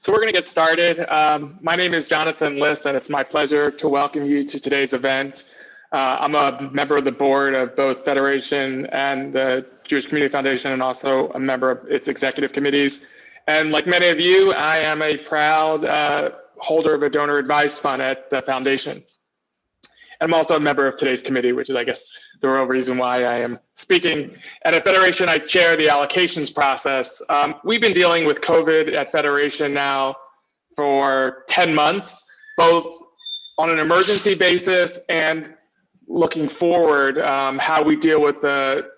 So we're going to get started. My name is Jonathan Liss, and it's my pleasure to welcome you to today's event. I'm a member of the board of both Federation and the Jewish Community Foundation, and also a member of its executive committees. And like many of you, I am a proud holder of a donor advised fund at the foundation. And I'm also a member of today's committee, which is, I guess, the real reason why I am speaking. At a Federation, I chair the allocations process. We've been dealing with COVID at Federation now for 10 months, both on an emergency basis and looking forward, how we deal with the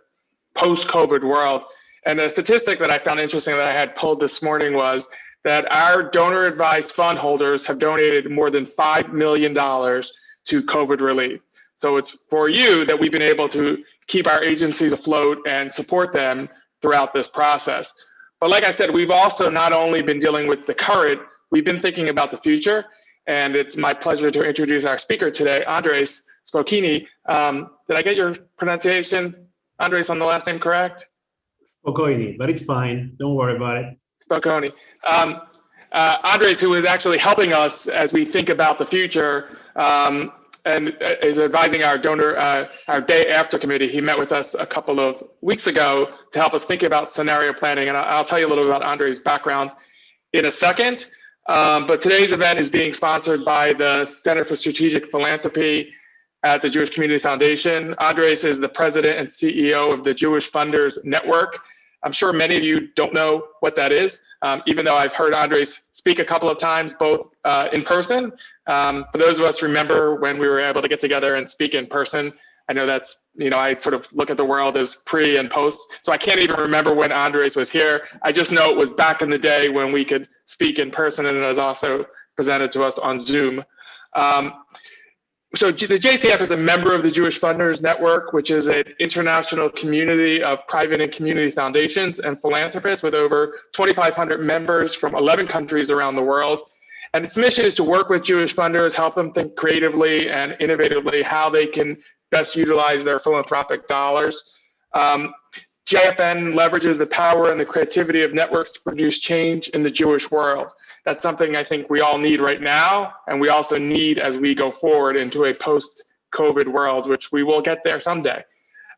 post-COVID world. And the statistic that I found interesting that I had pulled this morning was that our donor advised fund holders have donated more than $5 million to COVID relief. So it's for you that we've been able to keep our agencies afloat and support them throughout this process. But like I said, we've also not only been dealing with the current, we've been thinking about the future. And it's my pleasure to introduce our speaker today, Andrés Spokoiny. Did I get your pronunciation, Andrés, on the last name correct? Spokoiny, but it's fine. Don't worry about it. Spokoiny. Andrés, who is actually helping us as we think about the future, and is advising our donor, our day after committee. He met with us a couple of weeks ago to help us think about scenario planning. And I'll tell you a little bit about Andrés' background in a second. But today's event is being sponsored by the Center for Strategic Philanthropy at the Jewish Community Foundation. Andrés is the president and CEO of the Jewish Funders Network. I'm sure many of you don't know what that is, even though I've heard Andrés speak a couple of times, both in person. For those of us remember when we were able to get together and speak in person, I know that's, I sort of look at the world as pre and post. So I can't even remember when Andrés was here. I just know it was back in the day when we could speak in person, and it was also presented to us on Zoom. So the JCF is a member of the Jewish Funders Network, which is an international community of private and community foundations and philanthropists with over 2,500 members from 11 countries around the world. And its mission is to work with Jewish funders, help them think creatively and innovatively how they can best utilize their philanthropic dollars. JFN leverages the power and the creativity of networks to produce change in the Jewish world. That's something I think we all need right now, and we also need as we go forward into a post-COVID world, which we will get there someday.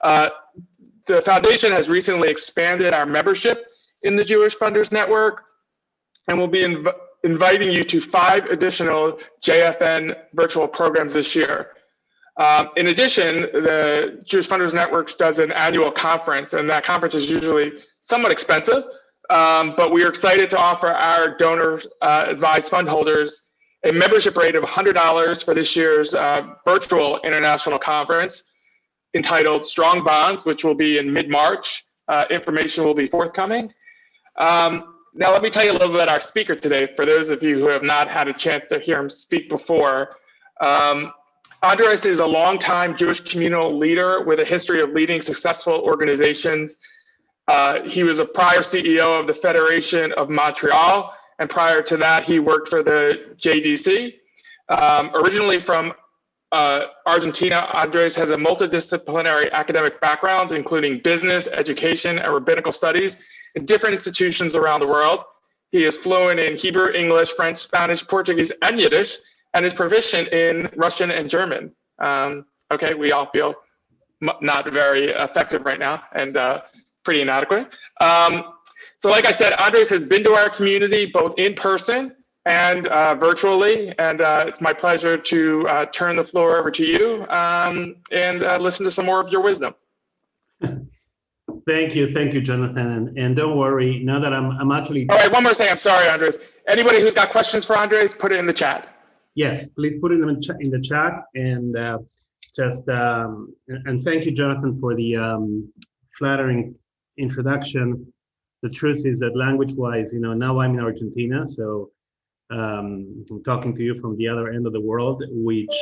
The foundation has recently expanded our membership in the Jewish Funders Network, and will be inviting you to 5 additional JFN virtual programs this year. In addition, the Jewish Funders Network does an annual conference, and that conference is usually somewhat expensive, but we are excited to offer our donor advised fund holders a membership rate of $100 for this year's virtual international conference entitled Strong Bonds, which will be in mid-March. Information will be forthcoming. Now, let me tell you a little bit about our speaker today, for those of you who have not had a chance to hear him speak before. Andrés is a longtime Jewish communal leader with a history of leading successful organizations. He was a prior CEO of the Federation of Montreal, and prior to that, he worked for the JDC. Originally from Argentina, Andrés has a multidisciplinary academic background, including business, education, and rabbinical studies in different institutions around the world. He is fluent in Hebrew, English, French, Spanish, Portuguese, and Yiddish, and is proficient in Russian and German. Okay, we all feel not very effective right now and pretty inadequate. So like I said, Andrés has been to our community both in person and virtually, and it's my pleasure to turn the floor over to you and listen to some more of your wisdom. Thank you, Jonathan, and don't worry. Now that I'm actually. All right, one more thing. I'm sorry, Andrés. Anybody who's got questions for Andrés, put it in the chat. Yes, please put it in the chat, and and thank you, Jonathan, for the flattering introduction. The truth is that language-wise, now I'm in Argentina, so I'm talking to you from the other end of the world, which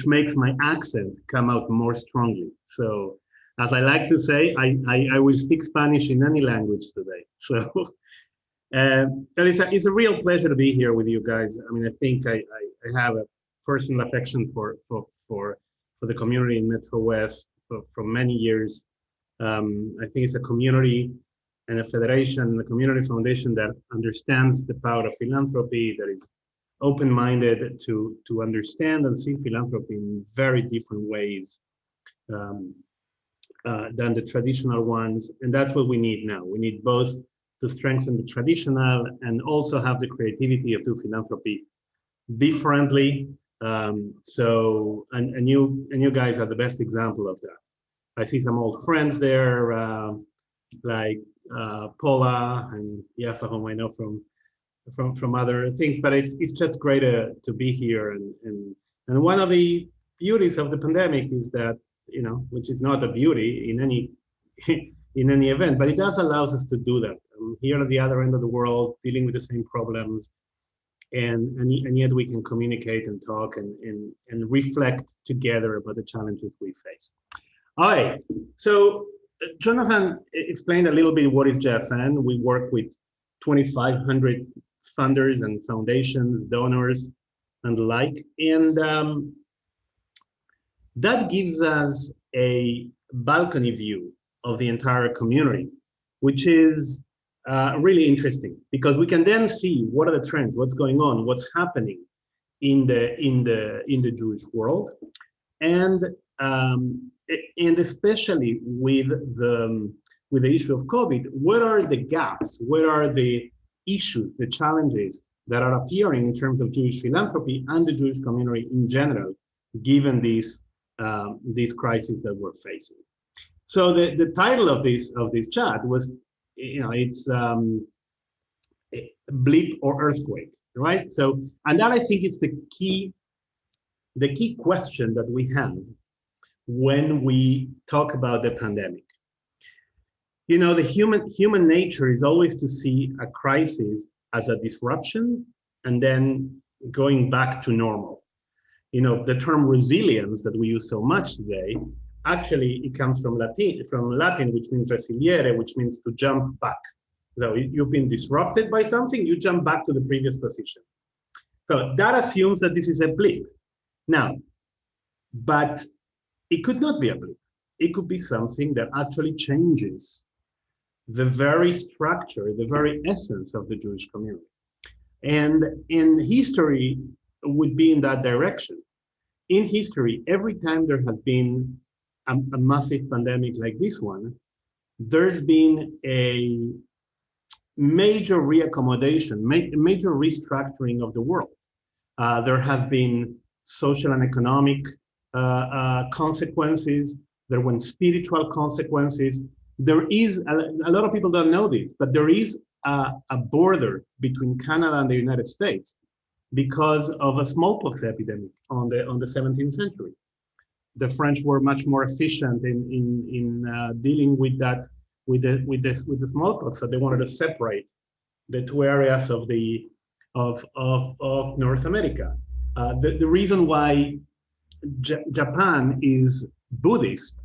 makes my accent come out more strongly. So, as I like to say, I will speak Spanish in any language today. So, and it's a real pleasure to be here with you guys. I mean, I think I have a personal affection for the community in Metro West for many years. I think it's a community and a federation, a community foundation that understands the power of philanthropy, that is open-minded to understand and see philanthropy in very different ways than the traditional ones. And that's what we need now. We need both to strengthen the traditional and also have the creativity of do philanthropy differently. And you guys are the best example of that. I see some old friends there, like Paula and Yafa, whom I know from other things, but it's just great to be here. And one of the beauties of the pandemic is that, which is not a beauty in any in any event, but it does allow us to do that. Here at the other end of the world, dealing with the same problems, and yet we can communicate and talk and reflect together about the challenges we face. All right, so Jonathan explained a little bit what is JFN. We work with 2,500 funders and foundations, donors, and the like, and that gives us a balcony view of the entire community, which is really interesting, because we can then see what are the trends, what's going on, what's happening in the Jewish world, and especially with the issue of COVID, what are the gaps, what are the issues, the challenges that are appearing in terms of Jewish philanthropy and the Jewish community in general, given these crises that we're facing. So the title of this chat was, it's blip or earthquake, right? So, and that I think is the key question that we have when we talk about the pandemic. The human nature is always to see a crisis as a disruption and then going back to normal. The term resilience that we use so much today, actually it comes from Latin, which means resiliere, which means to jump back. So you've been disrupted by something, you jump back to the previous position. So that assumes that this is a blip. Now, but it could not be a blip. It could be something that actually changes the very structure, the very essence of the Jewish community. And in history, would be in that direction. In history, every time there has been a massive pandemic like this one, there's been a major reaccommodation, major restructuring of the world. There have been social and economic consequences. There were spiritual consequences. There is, a lot of people don't know this, but there is a border between Canada and the United States because of a smallpox epidemic on the 17th century. The French were much more efficient in dealing with that, with the smallpox, so they wanted to separate the two areas of North America. The reason why Japan is Buddhist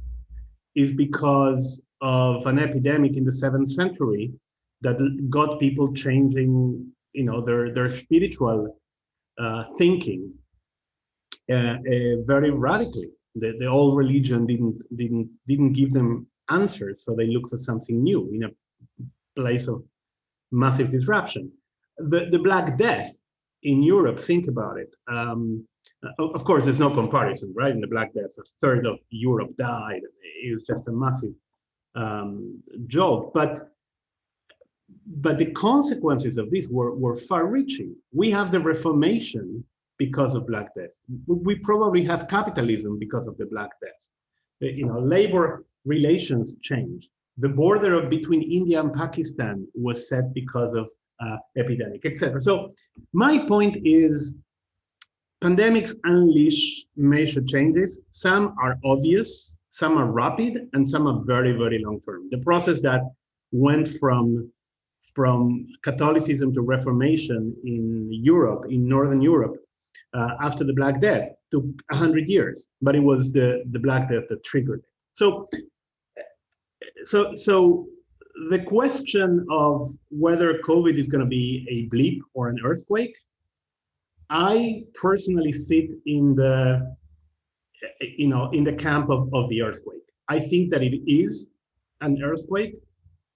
is because of an epidemic in the 7th century that got people changing, their spiritual thinking very radically. The old religion didn't give them answers, so they looked for something new in a place of massive disruption. The Black Death in Europe, think about it. Of course, there's no comparison, right? In the Black Death, a third of Europe died. It was just a massive joke, but the consequences of this were far-reaching. We have the Reformation because of Black Death. We probably have capitalism because of the Black Death. Labor relations changed. The border between India and Pakistan was set because of epidemic, etc. So my point is, pandemics unleash major changes. Some are obvious, some are rapid, and some are very, very long-term. The process that went from Catholicism to Reformation in Europe, in Northern Europe, after the Black Death, took 100 years, but it was the Black Death that triggered it. So the question of whether COVID is going to be a blip or an earthquake, I personally sit in the camp of the earthquake. I think that it is an earthquake,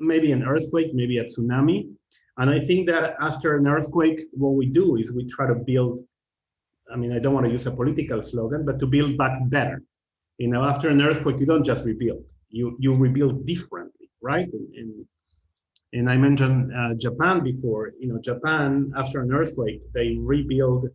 maybe an earthquake, maybe a tsunami. And I think that after an earthquake, what we do is we try to build, I mean, I don't want to use a political slogan, but to build back better. You know, after an earthquake, you don't just rebuild, you rebuild differently, right? And I mentioned Japan before. You know, Japan, after an earthquake, they rebuild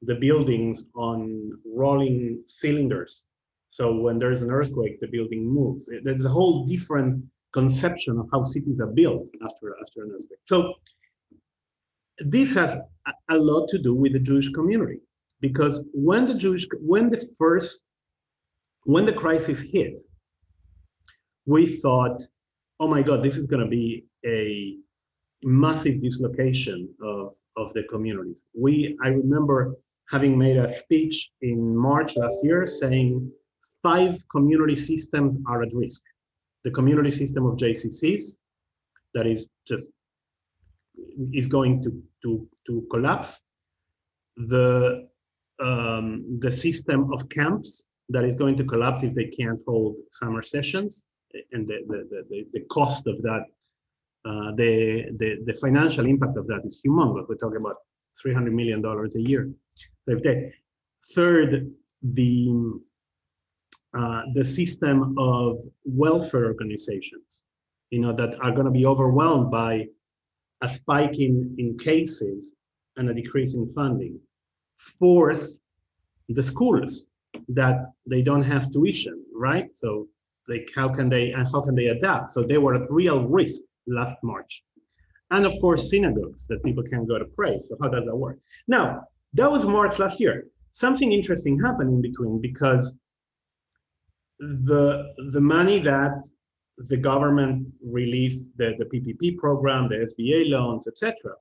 the buildings on rolling cylinders. So when there's an earthquake, the building moves. There's a whole different conception of how cities are built after an earthquake. So this has a lot to do with the Jewish community, because when the crisis hit, we thought, oh my God, this is going to be a massive dislocation of the communities. I remember having made a speech in March last year saying 5 community systems are at risk. The community system of JCCs, that is going to collapse. The system of camps, that is going to collapse if they can't hold summer sessions, and the cost of that, the financial impact of that is humongous. We're talking about $300 million a year. So third, the system of welfare organizations, you know, that are going to be overwhelmed by a spike in cases and a decrease in funding. Fourth, the schools, that they don't have tuition, right? So like how can they adapt? So they were at real risk last March. And of course, synagogues, that people can't go to pray. So how does that work? Now, that was March last year. Something interesting happened in between, because the money that the government released, the PPP program, the SBA loans, etc.,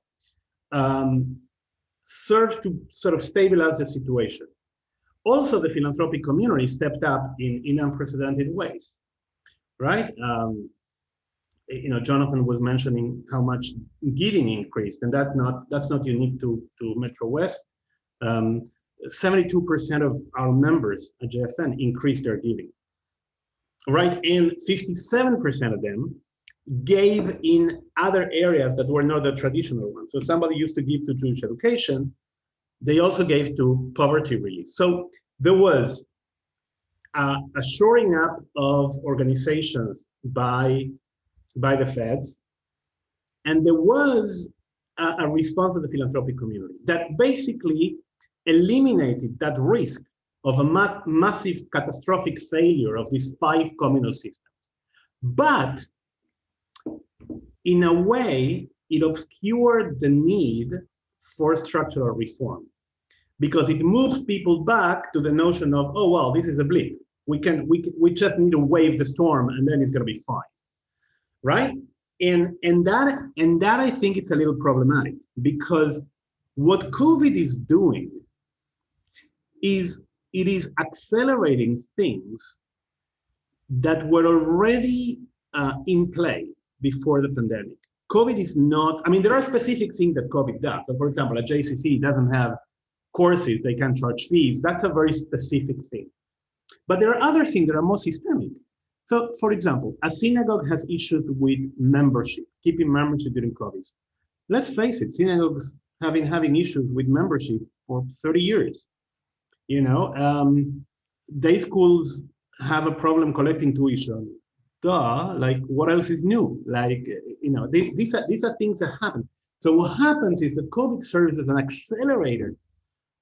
served to sort of stabilize the situation. Also, the philanthropic community stepped up in unprecedented ways, right? You know, Jonathan was mentioning how much giving increased, and that's not unique to Metro West. 72% of our members at JFN increased their giving, right? And 57% of them gave in other areas that were not the traditional ones. So somebody used to give to Jewish education, they also gave to poverty relief. So there was a shoring up of organizations by the feds, and there was a response of the philanthropic community that basically eliminated that risk of a massive catastrophic failure of these 5 communal systems. But in a way, it obscured the need for structural reform, because it moves people back to the notion of, oh, well, this is a blip. We just need to wave the storm and then it's going to be fine, right? And that I think it's a little problematic, because what COVID is doing is it is accelerating things that were already in play before the pandemic. COVID is not, I mean, there are specific things that COVID does. So for example, a JCC doesn't have courses, they can charge fees. That's a very specific thing. But there are other things that are more systemic. So for example, a synagogue has issues with membership, keeping membership during COVID. Let's face it, synagogues have been having issues with membership for 30 years. You know, day schools have a problem collecting tuition. Duh, like what else is new? Like, you know, these are things that happen. So what happens is that COVID serves as an accelerator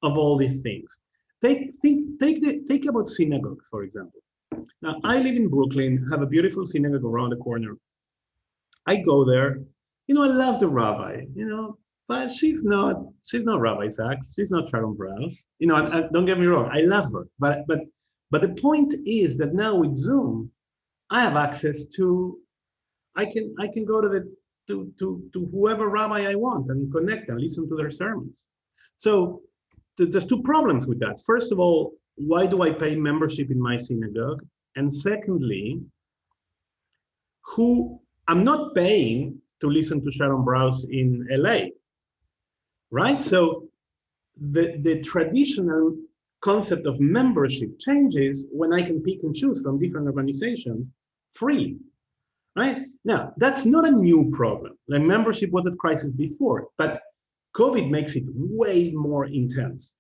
of all these things. Take about synagogues, for example. Now, I live in Brooklyn, have a beautiful synagogue around the corner. I go there, you know, I love the rabbi, you know, but she's not Rabbi Sachs, she's not Sharon Brous. You know, don't get me wrong, I love her. But the point is that now with Zoom, I have access to, I can go to whoever rabbi I want and connect and listen to their sermons. So there's 2 problems with that. First of all, why do I pay membership in my synagogue? And secondly, I'm not paying to listen to Sharon Brous in LA, right? So the traditional concept of membership changes when I can pick and choose from different organizations free. right? Now, that's not a new problem. Like membership was a crisis before, but COVID makes it way more intense.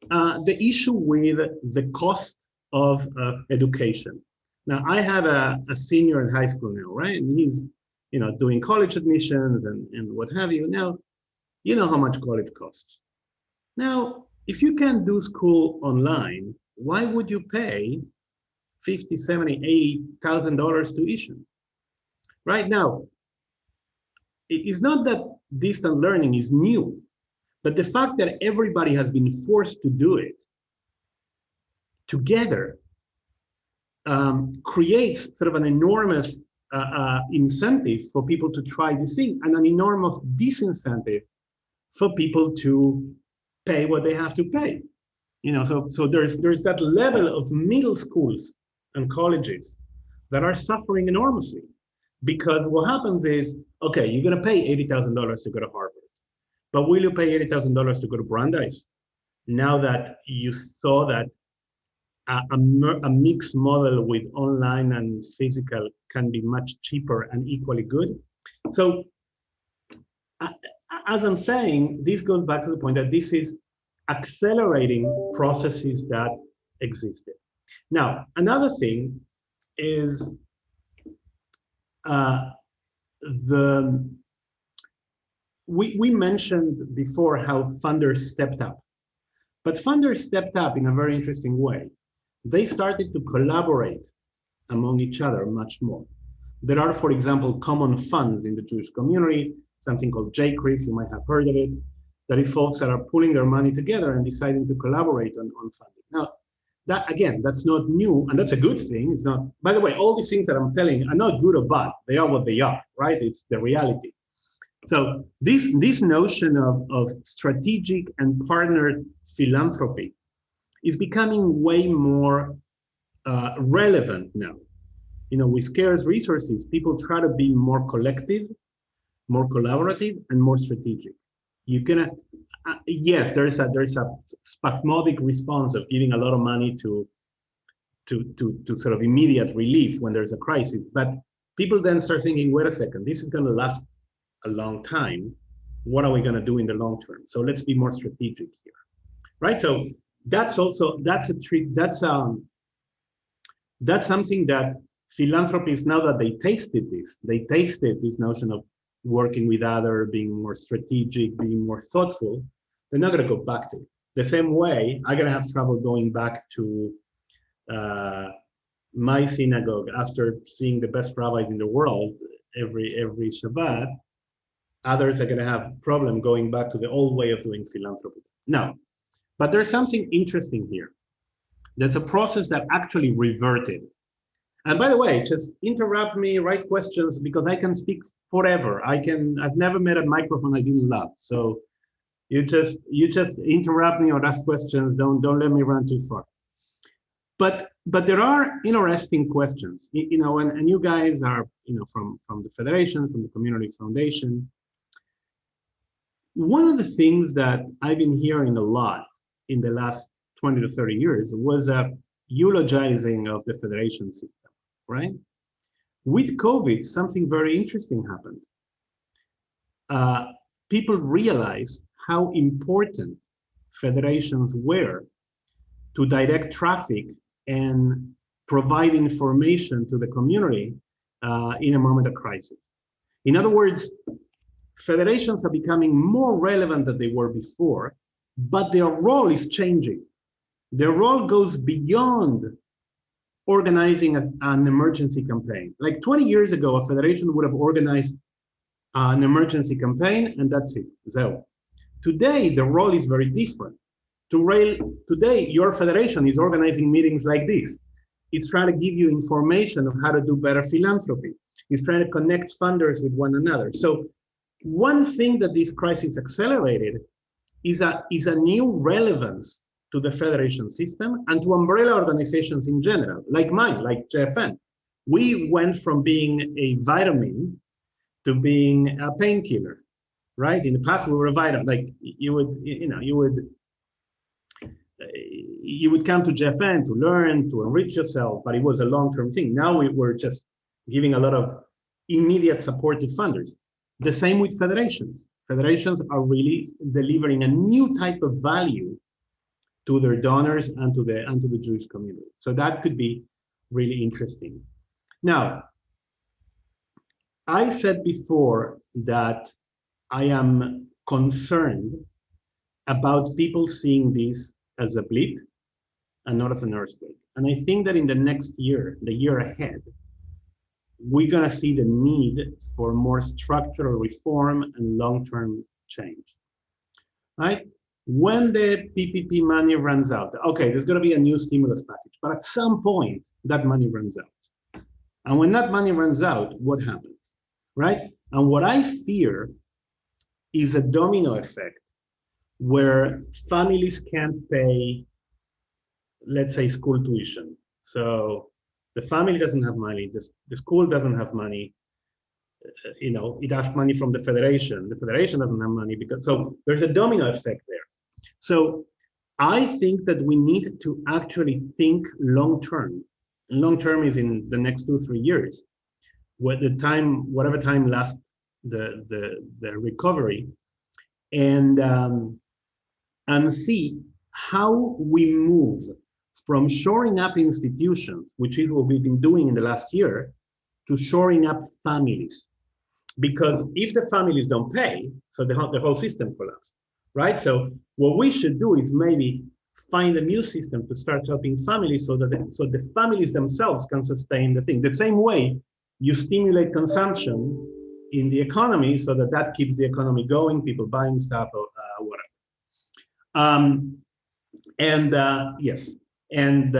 The issue with the cost of education. Now, I have a senior in high school now, right? And he's, doing college admissions and what have you. Now, you know how much college costs. Now, if you can do school online, why would you pay 50, 70, $80,000 tuition? Right now, it's not that distant learning is new, but the fact that everybody has been forced to do it together creates sort of an enormous incentive for people to try this thing and an enormous disincentive for people to pay what they have to pay. So there's that level of middle schools and colleges that are suffering enormously because what happens is, okay, you're going to pay $80,000 to go to Harvard, but will you pay $80,000 to go to Brandeis? Now that you saw that a mixed model with online and physical can be much cheaper and equally good. So as I'm saying, this goes back to the point that this is accelerating processes that existed. Now, another thing is we mentioned before how funders stepped up, but funders stepped up in a very interesting way. They started to collaborate among each other much more. There are, for example, common funds in the Jewish community, something called JCF, you might have heard of it. That is folks that are pulling their money together and deciding to collaborate on funding. Now, that again, that's not new, and that's a good thing. It's not, by the way, all these things that I'm telling are not good or bad. They are what they are, right? It's the reality. So this notion of strategic and partnered philanthropy is becoming way more relevant now. With scarce resources, people try to be more collective, more collaborative, and more strategic. Yes, there's a spasmodic response of giving a lot of money to sort of immediate relief when there's a crisis, but people then start thinking, wait a second, this is going to last a long time. What are we going to do in the long term? So let's be more strategic here, right? So that's a trick. That's something that philanthropists, now that they tasted this notion of working with others, being more strategic, being more thoughtful, they're not going to go back to it. The same way, I'm going to have trouble going back to my synagogue after seeing the best rabbis in the world every Shabbat. Others are going to have a problem going back to the old way of doing philanthropy. Now, but there's something interesting here. There's a process that actually reverted. And by the way, just interrupt me, write questions, because I can speak forever. I've never met a microphone I didn't love. So you just interrupt me or ask questions. Don't let me run too far. But there are interesting questions, and you guys are, from the Federation, from the Community Foundation. One of the things that I've been hearing a lot in the last 20 to 30 years was a eulogizing of the Federation system, right? With COVID, something very interesting happened. People realized how important federations were to direct traffic and provide information to the community in a moment of crisis. In other words, federations are becoming more relevant than they were before, but their role is changing. Their role goes beyond organizing an emergency campaign. Like 20 years ago, a federation would have organized an emergency campaign and that's it. So today, the role is very different. Today, your federation is organizing meetings like this. It's trying to give you information on how to do better philanthropy. It's trying to connect funders with one another. So one thing that this crisis accelerated is a new relevance to the federation system and to umbrella organizations in general, like mine, like JFN. We went from being a vitamin to being a painkiller, right? In the past, we were a vitamin. Like you would come to JFN to learn, to enrich yourself, but it was a long-term thing. Now we're just giving a lot of immediate support to funders. The same with federations. Federations are really delivering a new type of value to their donors and to the Jewish community. So that could be really interesting. Now, I said before that I am concerned about people seeing this as a blip and not as an earthquake. And I think that in the next year, the year ahead, we're gonna see the need for more structural reform and long-term change, right? When the PPP money runs out, okay, there's gonna be a new stimulus package, but at some point, that money runs out. And when that money runs out, what happens, right? And what I fear is a domino effect where families can't pay, let's say, school tuition. So the family doesn't have money, the school doesn't have money, it has money from the federation doesn't have money, because, so there's a domino effect there. So I think that we need to actually think long-term. Long-term is in the next 2-3 years, whatever time lasts the recovery, and see how we move from shoring up institutions, which is what we've been doing in the last year, to shoring up families. Because if the families don't pay, so the whole system collapses, right? So what we should do is maybe find a new system to start helping families so that the families themselves can sustain the thing. The same way you stimulate consumption in the economy so that keeps the economy going, people buying stuff or whatever. Yes. And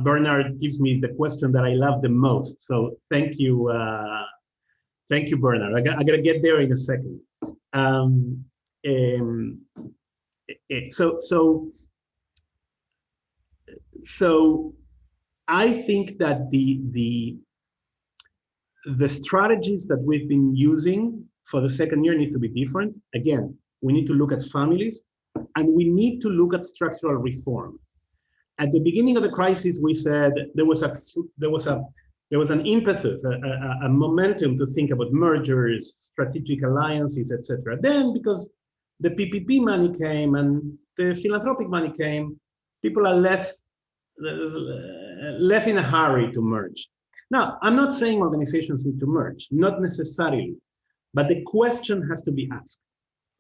Bernard gives me the question that I love the most. So thank you, Bernard. I gotta get there in a second. So I think that the strategies that we've been using for the second year need to be different. Again, we need to look at families, and we need to look at structural reform. At the beginning of the crisis, we said there was an impetus, a momentum to think about mergers, strategic alliances, etc. Then, because the PPP money came and the philanthropic money came, people are less in a hurry to merge. Now, I'm not saying organizations need to merge, not necessarily, but the question has to be asked,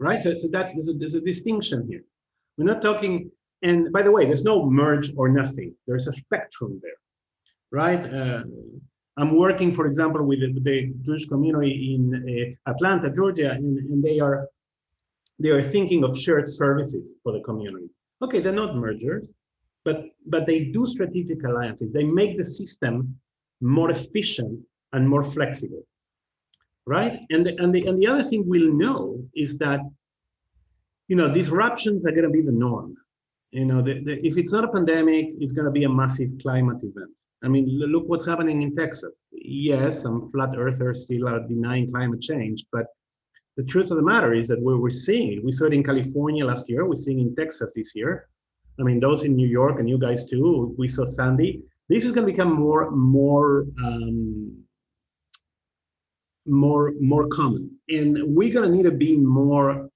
right? So there's a distinction here. We're not talking. And by the way, there's no merge or nothing. There's a spectrum there, right? I'm working, for example, with the Jewish community in Atlanta, Georgia, and they are thinking of shared services for the community. Okay, they're not mergers, but they do strategic alliances. They make the system more efficient and more flexible, right? And the other thing we'll know is that, disruptions are going to be the norm. If it's not a pandemic, it's going to be a massive climate event. I mean, look what's happening in Texas. Yes, some flat earthers still are denying climate change, but the truth of the matter is that we're seeing it. We saw it in California last year. We're seeing it in Texas this year. I mean, those in New York and you guys too. We saw Sandy. This is going to become more common, and we're going to need to be more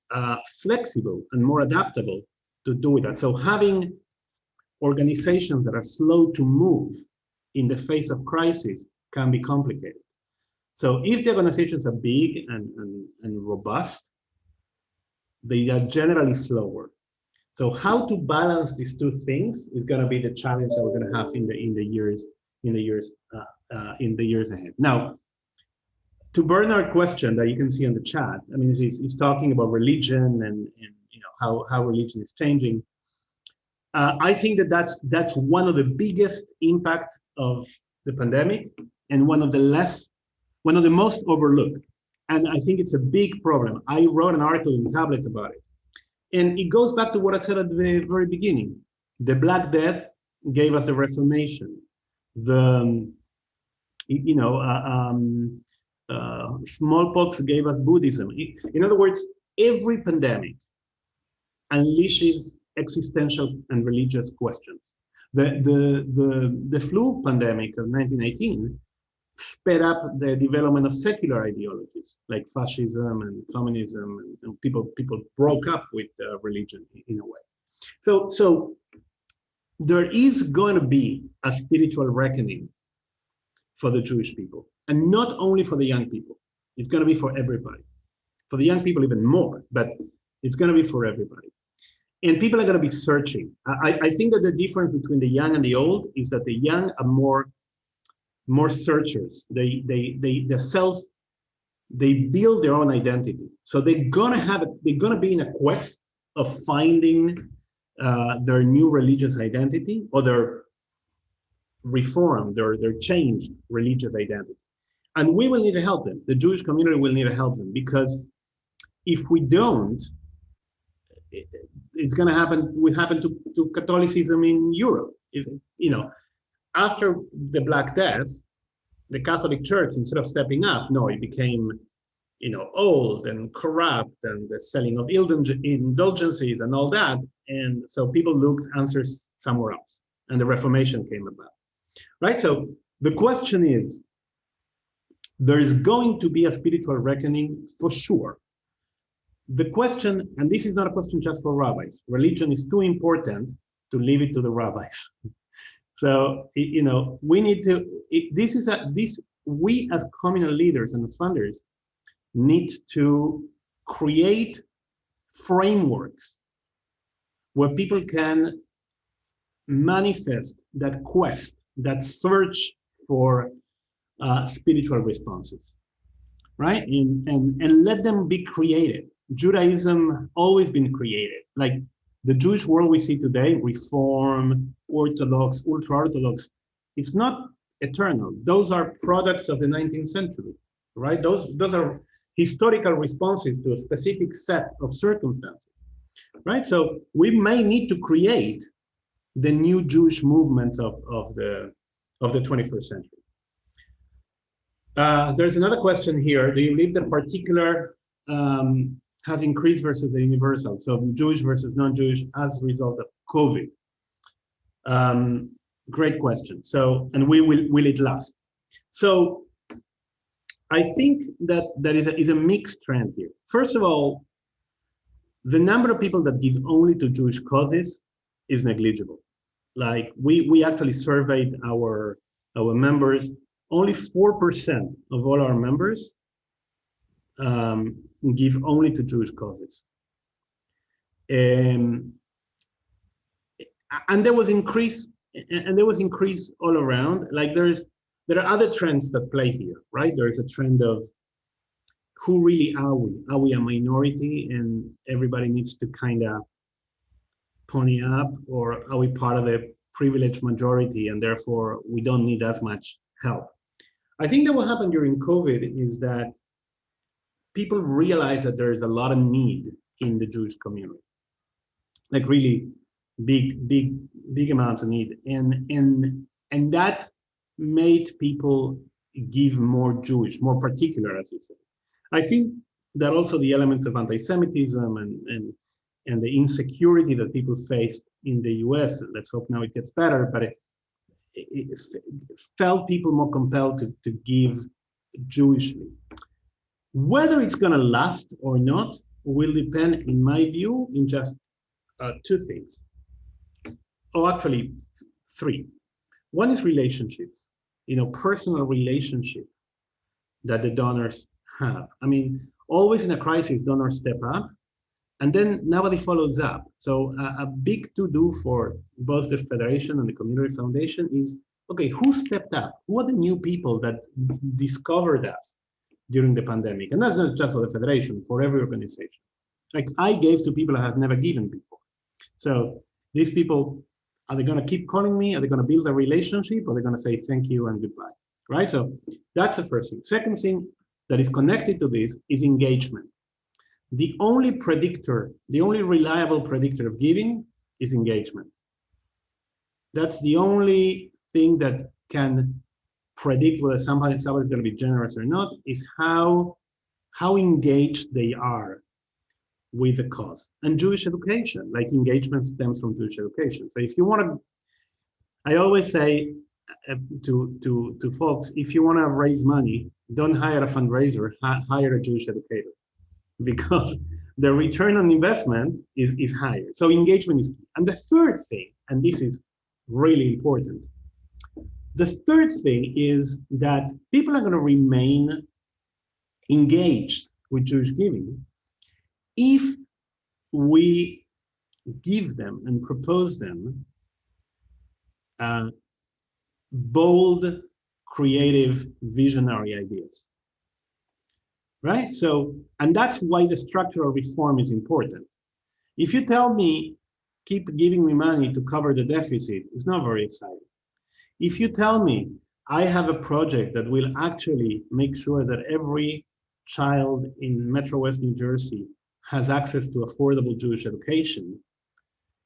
flexible and more adaptable to do that. So having organizations that are slow to move in the face of crisis can be complicated. So if the organizations are big and robust, they are generally slower. So how to balance these two things is going to be the challenge that we're going to have in the years ahead. Now, to Bernard's question that you can see on the chat, I mean, he's talking about religion and how religion is changing. I think that's one of the biggest impact of the pandemic, and one of the most overlooked. And I think it's a big problem. I wrote an article in Tablet about it. And it goes back to what I said at the very beginning. The Black Death gave us the Reformation. Smallpox gave us Buddhism. In other words, every pandemic unleashes existential and religious questions. The flu pandemic of 1918 sped up the development of secular ideologies like fascism and communism, and people broke up with religion in a way. So there is going to be a spiritual reckoning for the Jewish people, and not only for the young people. It's going to be for everybody. For the young people, even more, but it's going to be for everybody. And people are going to be searching. I think that the difference between the young and the old is that the young are more searchers. They build their own identity. So they're gonna be in a quest of finding their new religious identity, or their reformed, their changed religious identity. And we will need to help them. The Jewish community will need to help them, because if we don't, it's going to happen. What happened to Catholicism in Europe? After the Black Death, the Catholic Church, instead of stepping up, no, it became, old and corrupt, and the selling of indulgences and all that. And so people looked answers somewhere else, and the Reformation came about, right? So the question is, there is going to be a spiritual reckoning for sure. The question, and this is not a question just for rabbis, religion is too important to leave it to the rabbis. So, we need to, we as communal leaders and as funders need to create frameworks where people can manifest that quest, that search for spiritual responses, right? And let them be creative. Judaism always been creative. Like the Jewish world we see today, Reform, Orthodox, ultra-Orthodox, it's not eternal. Those are products of the 19th century, right? Those are historical responses to a specific set of circumstances, right? So we may need to create the new Jewish movements of the 21st century. There's another question here. Do you believe that particular has increased versus the universal? So Jewish versus non-Jewish as a result of COVID? Great question. So, and will it last? So I think that is a mixed trend here. First of all, the number of people that give only to Jewish causes is negligible. Like we actually surveyed our members. Only 4% of all our members give only to Jewish causes. And there was increase, all around. Like there are other trends that play here, right? There is a trend of who really are we? Are we a minority and everybody needs to kind of pony up, or are we part of the privileged majority and therefore we don't need as much help? I think that what happened during COVID is that people realized that there is a lot of need in the Jewish community, like really big amounts of need, and that made people give more Jewish, more particular, as you say. I think that also the elements of anti-Semitism and the insecurity that people faced in the US, let's hope now it gets better, but it felt people more compelled to give Jewishly. Whether it's going to last or not will depend, in my view, in just two things. Oh, actually, three. One is relationships, personal relationships that the donors have. I mean, always in a crisis, donors step up, and then nobody follows up. So a big to-do for both the Federation and the Community Foundation is, okay, who stepped up? Who are the new people that discovered us during the pandemic? And that's not just for the Federation, for every organization. Like I gave to people I have never given before. So these people, are they going to keep calling me? Are they going to build a relationship? Or are they going to say thank you and goodbye? Right? So that's the first thing. Second thing that is connected to this is engagement. The only reliable predictor of giving is engagement. That's the only thing that can predict whether somebody's going to be generous or not, is how engaged they are with the cause. And Jewish education, like engagement stems from Jewish education. So if you want to, I always say, to folks, if you want to raise money, don't hire a fundraiser, hire a Jewish educator, because the return on investment is higher. So engagement is key. And the third thing, and this is really important, the third thing is that people are going to remain engaged with Jewish giving if we give them and propose them bold, creative, visionary ideas, right? So, and that's why the structural reform is important. If you tell me, keep giving me money to cover the deficit, it's not very exciting. If you tell me, I have a project that will actually make sure that every child in Metro West New Jersey has access to affordable Jewish education,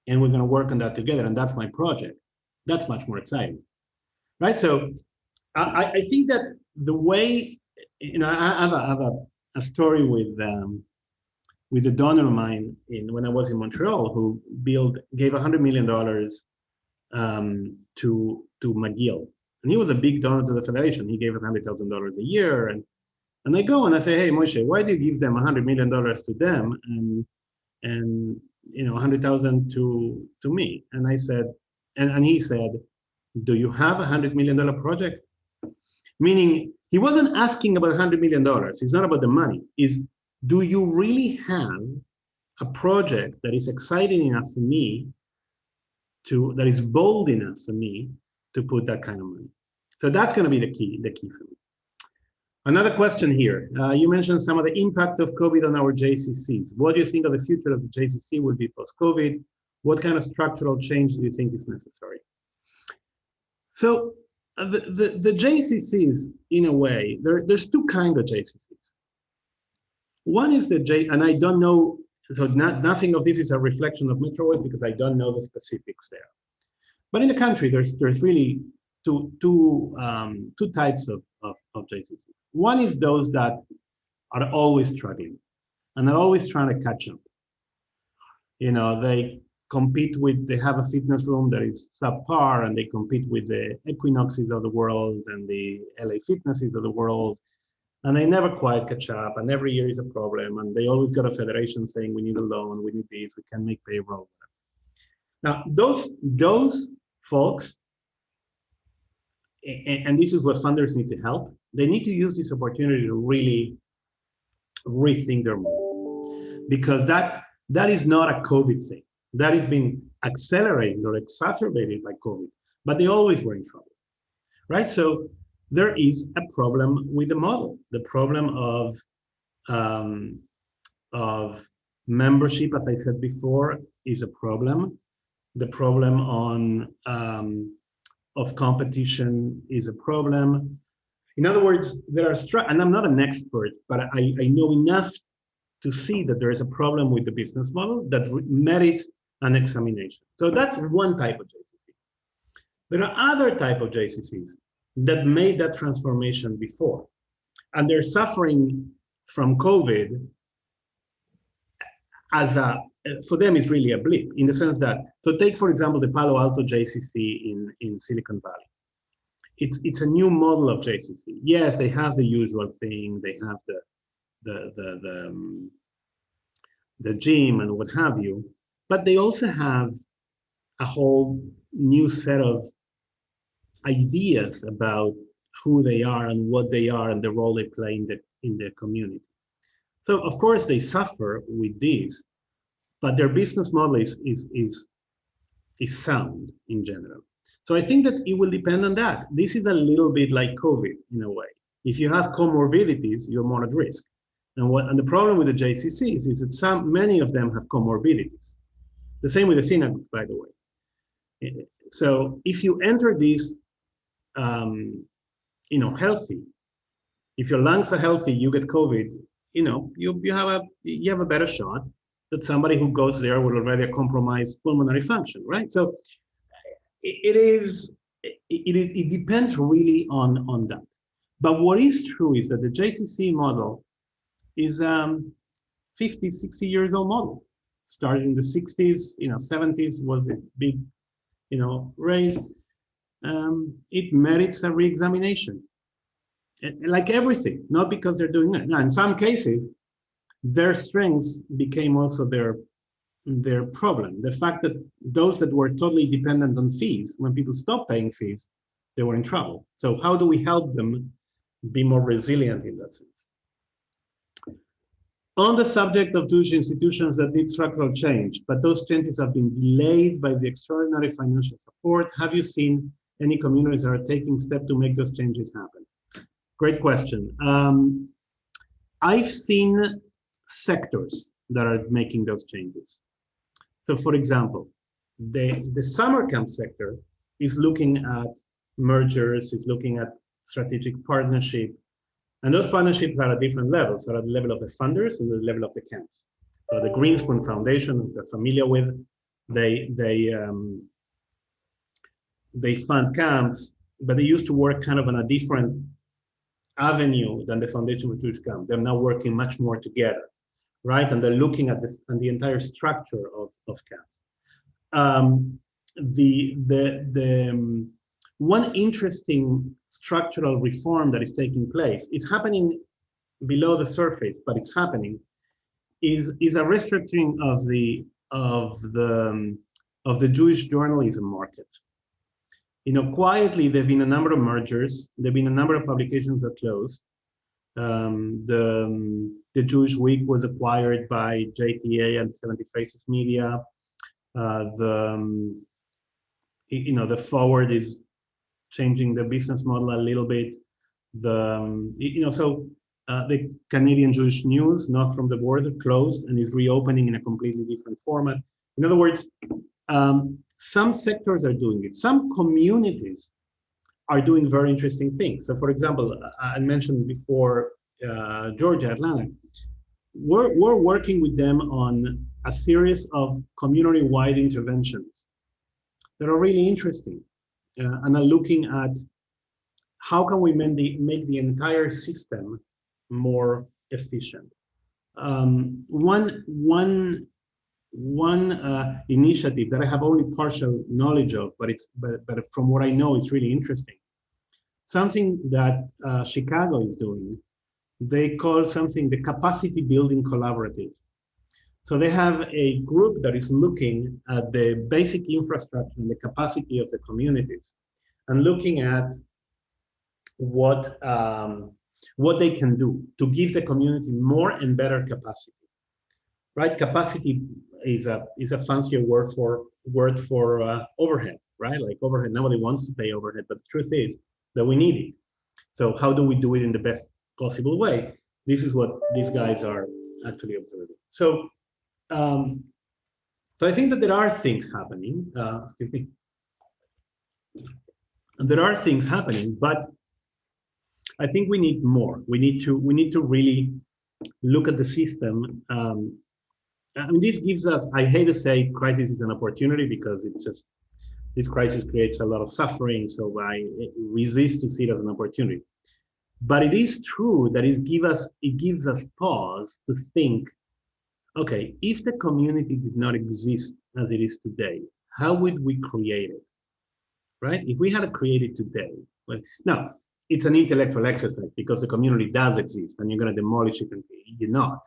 and we're going to work on that together, and that's my project, that's much more exciting, right? So I think that the way, I have a story with a donor of mine when I was in Montreal, who gave $100 million to McGill, and he was a big donor to the federation. He gave $100,000 a year, and I go and I say, hey Moshe, why do you give them $100 million to them and 100,000 to me? And I said, and he said, do you have $100 million project? Meaning he wasn't asking about $100 million. It's not about the money. Is, do you really have a project that is exciting enough for me that is bold enough for me to put that kind of money? So that's going to be the key for me. Another question here. You mentioned some of the impact of COVID on our JCCs. What do you think of the future of the JCC will be post-COVID? What kind of structural change do you think is necessary? So the JCCs, in a way, there's two kinds of JCCs. One is and I don't know, so nothing of this is a reflection of Metro West because I don't know the specifics there. But in the country, there's really two types of JCCs. One is those that are always struggling and are always trying to catch up. They have a fitness room that is subpar, and they compete with the Equinoxes of the world and the LA Fitnesses of the world, and they never quite catch up, and every year is a problem, and they always got a federation saying, we need a loan, we need this, we can make payroll. Now, those folks, and this is what funders need to help, they need to use this opportunity to really rethink their model, because that is not a COVID thing. That has been accelerated or exacerbated by COVID, but they always were in trouble, right? So there is a problem with the model. The problem of membership, as I said before, is a problem. The problem of competition is a problem. In other words, and I'm not an expert, but I know enough to see that there is a problem with the business model that merits an examination. So that's one type of JCC. There are other type of JCCs that made that transformation before, and they're suffering from COVID for them, it's really a blip, in the sense that, so take, for example, the Palo Alto JCC in Silicon Valley. It's a new model of JCC. Yes, they have the usual thing. They have the gym and what have you, but they also have a whole new set of ideas about who they are and what they are and the role they play in the community. So of course they suffer with this, but their business model is sound in general. So I think that it will depend on that. This is a little bit like COVID in a way. If you have comorbidities, you're more at risk. And the problem with the JCCs is that many of them have comorbidities. The same with the synagogues, by the way. So if you enter this, healthy, if your lungs are healthy, you get COVID, you have a better shot that somebody who goes there will already have compromised pulmonary function, right? So it depends really on that. But what is true is that the JCC model is 50, 60 years old model. Started in the 60s, 70s was a big, raise. it merits a re-examination. Like everything, not because they're doing it. Now, in some cases, their strengths became also their problem. The fact that those that were totally dependent on fees, when people stopped paying fees, they were in trouble. So how do we help them be more resilient in that sense? On the subject of Jewish institutions that need structural change, but those changes have been delayed by the extraordinary financial support, have you seen any communities that are taking steps to make those changes happen? Great question. I've seen sectors that are making those changes. So for example, the summer camp sector is looking at mergers, is looking at strategic partnership, and those partnerships are at different levels. So at the level of the funders and the level of the camps. So the Greenspoon Foundation, they're familiar with, they fund camps, but they used to work kind of on a different avenue than the Foundation for Jewish Camp. They're now working much more together, right? And they're looking at the entire structure of camps. One interesting structural reform that is taking place, it's happening below the surface, but it's happening, is a restructuring of the Jewish journalism market. You know, quietly, there've been a number of mergers. There've been a number of publications that closed. The Jewish Week was acquired by JTA and 70 Faces Media. The Forward is changing the business model a little bit. The Canadian Jewish News, not from the border, closed and is reopening in a completely different format. In other words, some sectors are doing it. Some communities are doing very interesting things. So for example, I mentioned before, Georgia, Atlanta, we're working with them on a series of community-wide interventions that are really interesting and are looking at how can we make the entire system more efficient. One initiative that I have only partial knowledge of, but from what I know, it's really interesting. Something that Chicago is doing, they call something the Capacity Building Collaborative. So they have a group that is looking at the basic infrastructure and the capacity of the communities, and looking at what they can do to give the community more and better capacity. Right? Capacity is a fancier word for overhead, right? Like overhead, nobody wants to pay overhead, but the truth is that we need it. So how do we do it in the best possible way? This is what these guys are actually observing. So, so I think that there are things happening. Excuse me. There are things happening, but I think we need more. We need to really look at the system. I mean, this gives us, I hate to say crisis is an opportunity because it's just, this crisis creates a lot of suffering, so I resist to see it as an opportunity. But it is true that it gives us pause to think, okay, if the community did not exist as it is today, how would we create it, right? If we had to create it today, well, now, it's an intellectual exercise because the community does exist and you're gonna demolish it and you're not.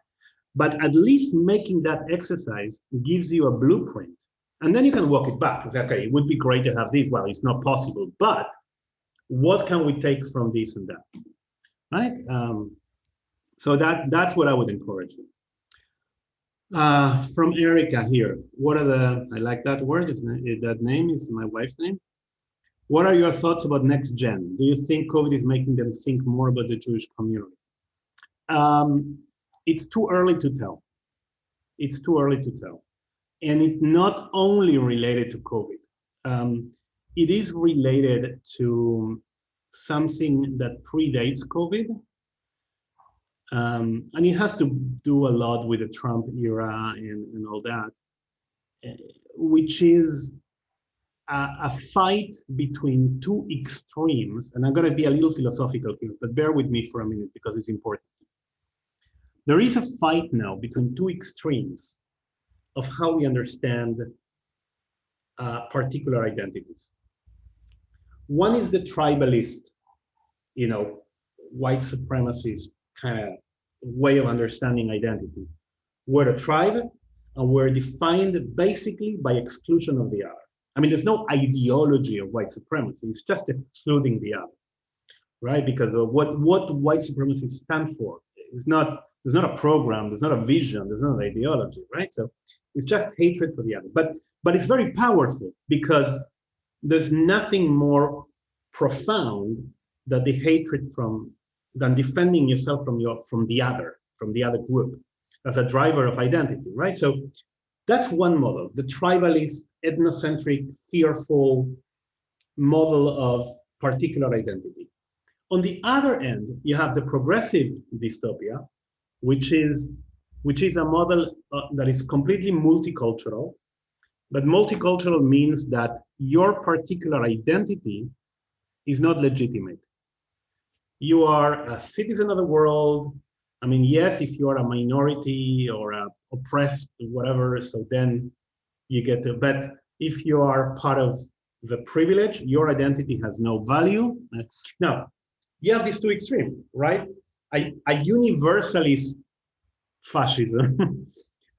But at least making that exercise gives you a blueprint. And then you can walk it back. It's okay, it would be great to have this. Well, it's not possible, but what can we take from this and that, right? So that's what I would encourage you. From Erica here, what are the, I like that word, that name is my wife's name. What are your thoughts about next gen? Do you think COVID is making them think more about the Jewish community? It's too early to tell. It's too early to tell. And it's not only related to COVID. It is related to something that predates COVID. And it has to do a lot with the Trump era and all that, which is a fight between two extremes. And I'm going to be a little philosophical here, but bear with me for a minute because it's important. There is a fight now between two extremes of how we understand particular identities. One is the tribalist, white supremacist kind of way of understanding identity. We're a tribe, and we're defined basically by exclusion of the other. I mean, there's no ideology of white supremacy. It's just excluding the other, right? Because of what white supremacy stands for. There's not a program, there's not a vision, there's not an ideology, right? So it's just hatred for the other. But it's very powerful because there's nothing more profound than the hatred than defending yourself from the other group as a driver of identity, right? So that's one model, the tribalist, ethnocentric, fearful model of particular identity. On the other end, you have the progressive dystopia, which is a model that is completely multicultural. But multicultural means that your particular identity is not legitimate. You are a citizen of the world. I mean, yes, if you are a minority or a oppressed, whatever, so then you get to, but if you are part of the privilege, your identity has no value. Now, you have these two extremes, right? A universalist fascism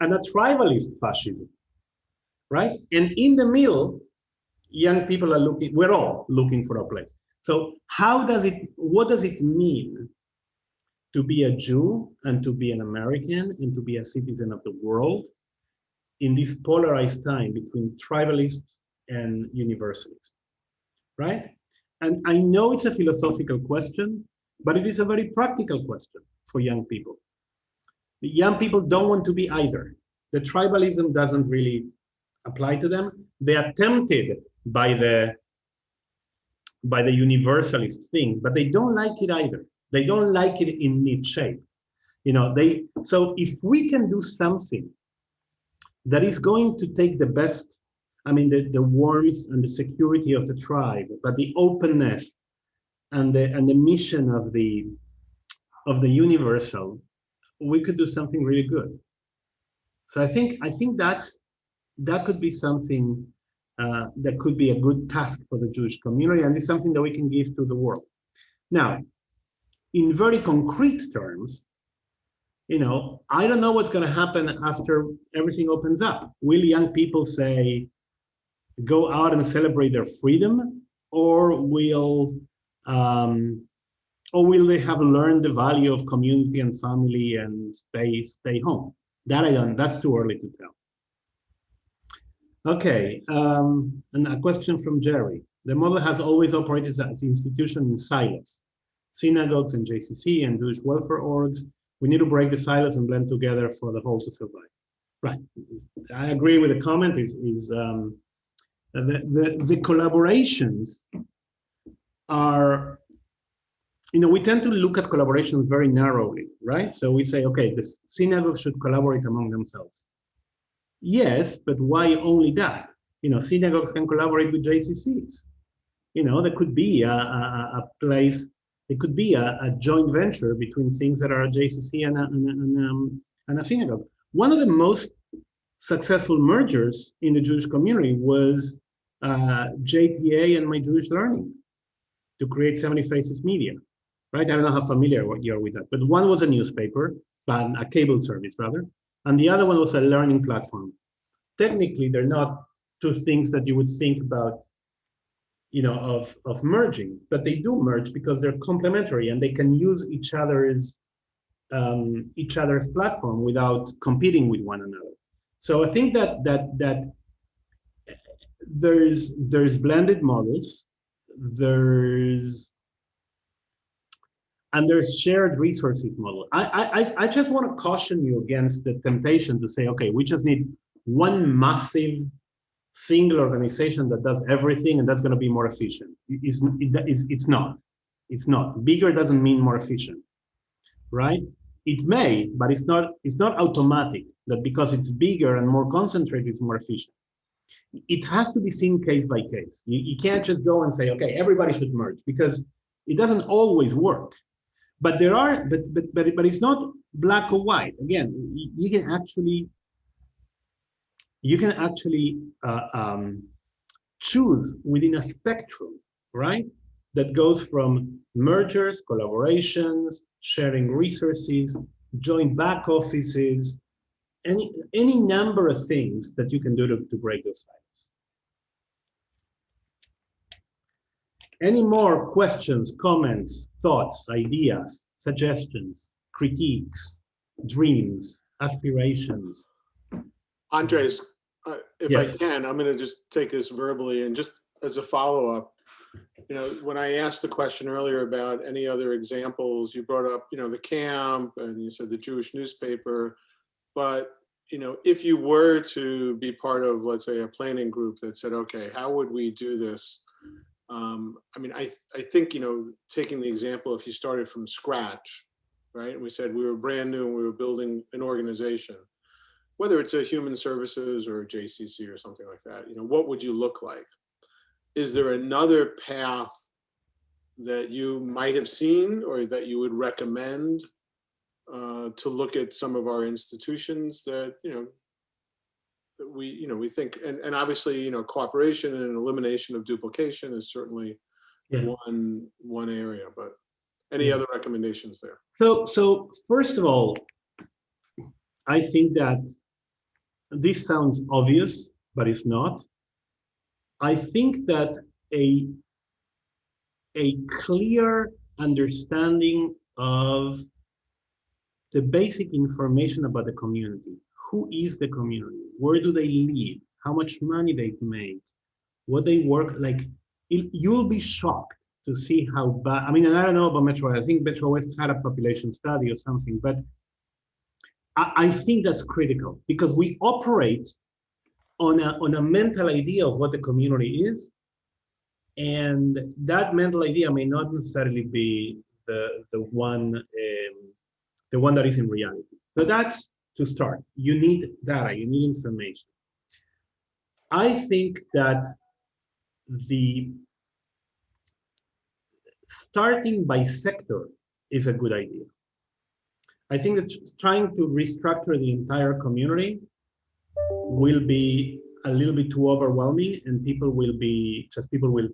and a tribalist fascism, right? And in the middle, young people are we're all looking for a place. So what does it mean to be a Jew and to be an American and to be a citizen of the world in this polarized time between tribalists and universalists, right? And I know it's a philosophical question, but it is a very practical question for young people. The young people don't want to be either. The tribalism doesn't really apply to them. They are tempted by the universalist thing, but they don't like it either. They don't like it in neat shape. So if we can do something that is going to take the best, I mean, the warmth and the security of the tribe, but the openness and the mission of the universal, we could do something really good. So I think that could be something that could be a good task for the Jewish community, and it's something that we can give to the world. Now, in very concrete terms, I don't know what's going to happen after everything opens up. Will young people say, go out and celebrate their freedom, or will they have learned the value of community and family and stay home? That's too early to tell. Okay, and a question from Jerry. The model has always operated as an institution in silos, synagogues and JCC and Jewish welfare orgs. We need to break the silos and blend together for the whole to survive. Right, I agree with the comment. The collaborations are, we tend to look at collaborations very narrowly, right? So we say, okay, the synagogues should collaborate among themselves. Yes, but why only that? Synagogues can collaborate with JCCs. There could be a place, it could be a joint venture between things that are a JCC and a synagogue. One of the most successful mergers in the Jewish community was JPA and My Jewish Learning to create 70 Faces Media, right? I don't know how familiar you are with that, but one was a newspaper, a cable service rather, and the other one was a learning platform. Technically, they're not two things that you would think about, of merging, but they do merge because they're complementary and they can use each other's platform without competing with one another. So I think that there's blended models, there's shared resources model. I just want to caution you against the temptation to say, okay, we just need one massive single organization that does everything and that's going to be more efficient. It's not. It's not. Bigger doesn't mean more efficient, right? It may, but it's not automatic that because it's bigger and more concentrated, it's more efficient. It has to be seen case by case. You can't just go and say, okay, everybody should merge, because it doesn't always work. But there are, but it's not black or white. Again, you can actually choose within a spectrum, right? That goes from mergers, collaborations, sharing resources, joint back offices, any number of things that you can do to break those cycles. Any more questions, comments, thoughts, ideas, suggestions, critiques, dreams, aspirations? Andres, if Yes. I can, I'm going to just take this verbally and just as a follow-up. When I asked the question earlier about any other examples, you brought up, the camp and you said the Jewish newspaper. But, if you were to be part of, let's say, a planning group that said, okay, how would we do this? I think, taking the example, if you started from scratch, right? And we said we were brand new and we were building an organization, whether it's a human services or a JCC or something like that, what would you look like? Is there another path that you might have seen or that you would recommend to look at some of our institutions that, that we think, and obviously, cooperation and elimination of duplication is certainly one area, but any other recommendations there? So first of all, I think that this sounds obvious, but it's not. I think that a clear understanding of the basic information about the community. Who is the community? Where do they live? How much money they've made? What they work like? You'll be shocked to see how bad. And I don't know about Metro West. I think Metro West had a population study or something, but I think that's critical because we operate on a mental idea of what the community is, and that mental idea may not necessarily be the one that is in reality. So that's to start. You need data, you need information. I think that the starting by sector is a good idea. I think that trying to restructure the entire community will be a little bit too overwhelming, and people will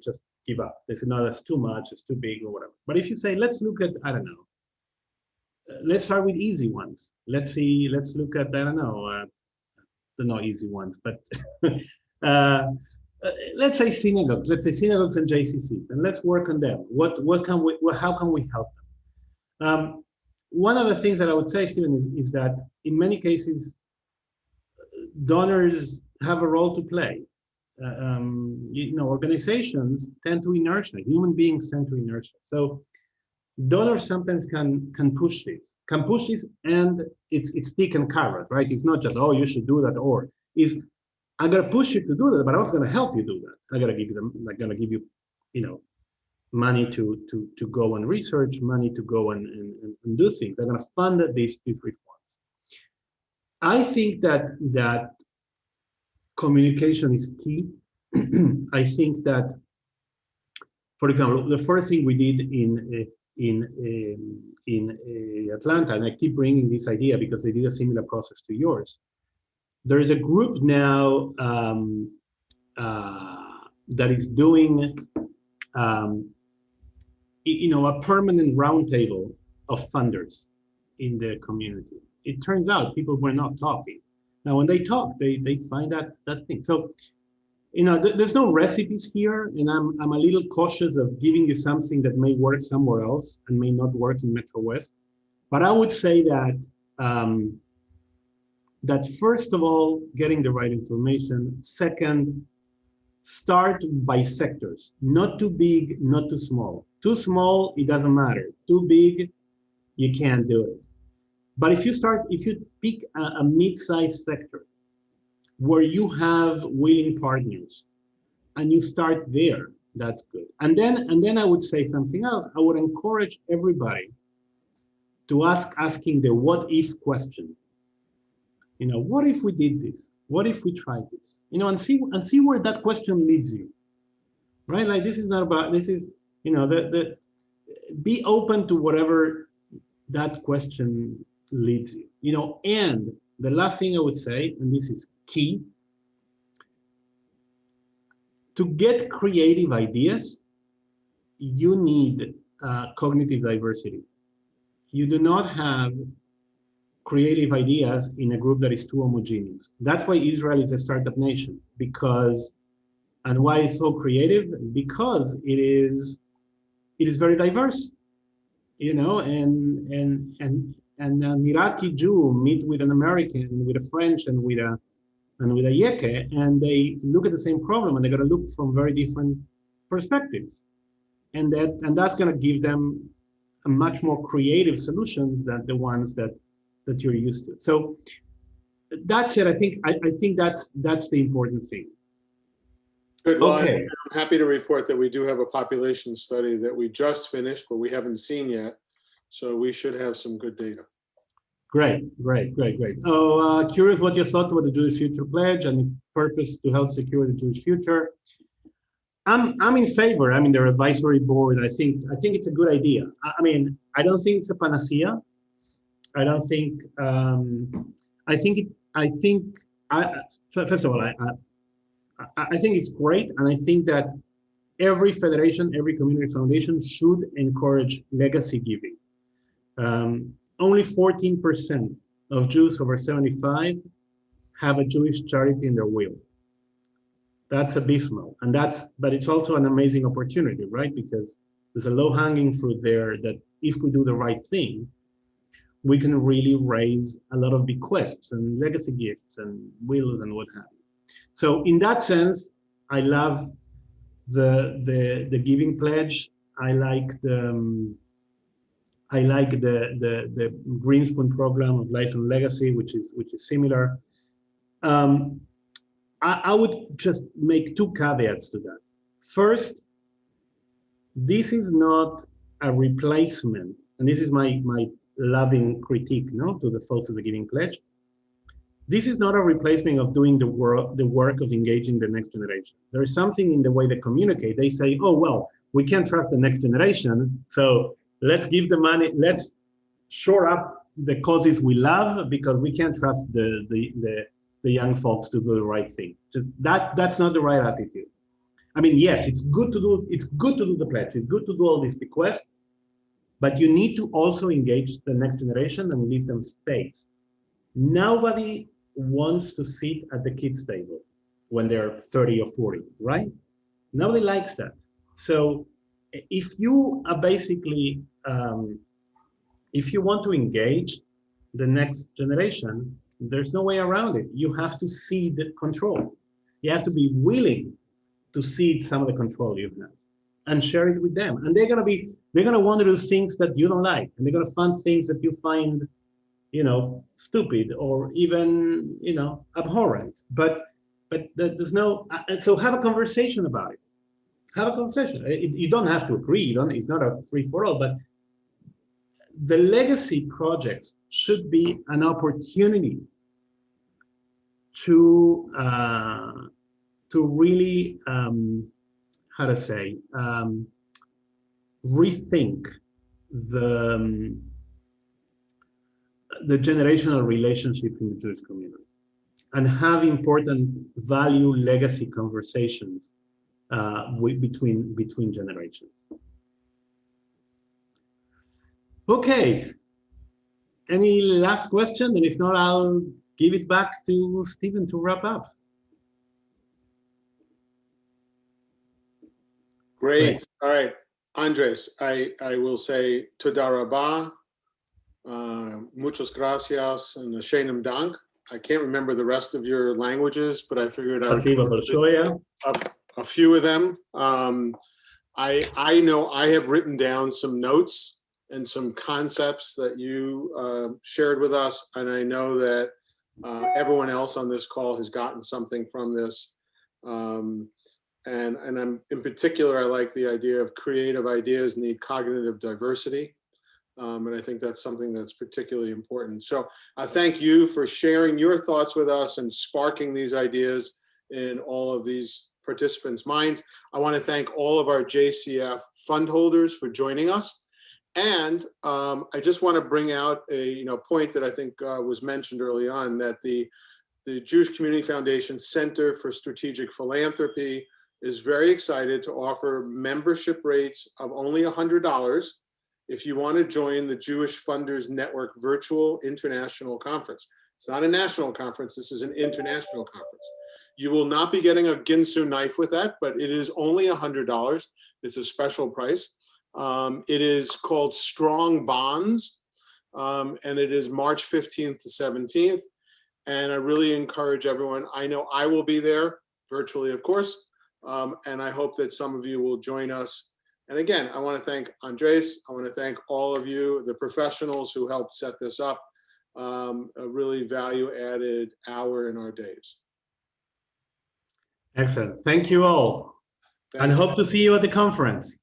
just give up. They say, no, that's too much, it's too big, or whatever. But if you say, let's look at, I don't know, let's start with easy ones. Let's look at, I don't know, the not easy ones, but let's say synagogues and JCCs, and let's work on them. How can we help them? One of the things that I would say, Stephen, is that in many cases, donors have a role to play. Organizations tend to inertia. Human beings tend to inertia. So donors sometimes can push this, and it's stick and carrot, right? It's not just, oh, you should do that, or is I'm gonna push you to do that, but I was gonna help you do that. I'm gonna give you, money to go and research, money to go and do things. They're gonna fund these reforms. I think that communication is key. I think that, for example, the first thing we did in Atlanta, and I keep bringing this idea because they did a similar process to yours. There is a group now that is doing, a permanent roundtable of funders in the community. It turns out people were not talking. Now, when they talk, they find that thing. So, there's no recipes here, and I'm a little cautious of giving you something that may work somewhere else and may not work in Metro West. But I would say that that first of all, getting the right information. Second, start by sectors. Not too big, not too small. Too small, it doesn't matter. Too big, you can't do it. But if you pick a mid-sized sector where you have willing partners and you start there, that's good. And then I would say something else. I would encourage everybody to asking the what if question. What if we did this? What if we tried this? And see where that question leads you. Right? Like this is not about, this is, be open to whatever that question leads you. And the last thing I would say, and this is key, to get creative ideas, you need cognitive diversity. You do not have creative ideas in a group that is too homogeneous. That's why Israel is a startup nation, because, and why it's so creative, because it is very diverse, you know, and an Emirati Jew meet with an American, with a French, and with a Yeke, and they look at the same problem, and they're going to look from very different perspectives, and that's going to give them a much more creative solutions than the ones that you're used to. So that's it. I think that's the important thing. Good. Well, Okay. I'm happy to report that we do have a population study that we just finished, but we haven't seen yet. So we should have some good data. Great. Oh, curious what your thoughts about the Jewish Future Pledge and its purpose to help secure the Jewish future. I'm in favor. I'm in their advisory board. I think it's a good idea. I mean, I don't think it's a panacea. I don't think. First of all, I think it's great, and I think that every federation, every community foundation should encourage legacy giving. Only 14% of Jews over 75 have a Jewish charity in their will. That's abysmal, but it's also an amazing opportunity, right? Because there's a low-hanging fruit there that if we do the right thing, we can really raise a lot of bequests and legacy gifts and wills and what have you. So in that sense, I love the giving pledge. I like the Green Spoon program of Life and Legacy, which is similar. I would just make two caveats to that. First, this is not a replacement, and this is my loving critique, to the folks of the Giving Pledge. This is not a replacement of doing the work of engaging the next generation. There is something in the way they communicate. They say, oh, well, we can't trust the next generation, so let's give the money, let's shore up the causes we love because we can't trust the young folks to do the right thing. Just that's not the right attitude. I mean, yes, it's good to do the pledge, it's good to do all these bequests, but you need to also engage the next generation and leave them space. Nobody wants to sit at the kids' table when they're 30 or 40, right? Nobody likes that. So if you are basically, if you want to engage the next generation, there's no way around it. You have to cede control. You have to be willing to cede some of the control you have and share it with them. And they're gonna want to do things that you don't like, and they're gonna fund things that you find, stupid or even, abhorrent. But there's no. So have a conversation about it. Have a conversation. You don't have to agree. It's not a free for all. But the legacy projects should be an opportunity to really rethink the generational relationships in the Jewish community and have important value legacy conversations between generations. Okay. Any last question? And if not, I'll give it back to Stephen to wrap up. Great. All right, Andres, I will say toda rabah, muchas gracias, and shenim dank. I can't remember the rest of your languages, but I figured out a few of them. I know I have written down some notes and some concepts that you shared with us, and I know that everyone else on this call has gotten something from this. And I'm in particular, I like the idea of creative ideas need cognitive diversity. And I think that's something that's particularly important. So I thank you for sharing your thoughts with us and sparking these ideas in all of these participants' minds. I want to thank all of our JCF fund holders for joining us. And I just want to bring out a point that I think was mentioned early on, that the Jewish Community Foundation Center for Strategic Philanthropy is very excited to offer membership rates of only $100 if you want to join the Jewish Funders Network Virtual International Conference. It's not a national conference, this is an international conference. You will not be getting a Ginsu knife with that, but it is only $100. It's a special price. It is called Strong Bonds, and it is March 15th to 17th. And I really encourage everyone. I know I will be there, virtually, of course, and I hope that some of you will join us. And again, I want to thank Andres. I want to thank all of you, the professionals who helped set this up. A really value-added hour in our days. Excellent. Thank you all. Thank And you. hope to see you at the conference.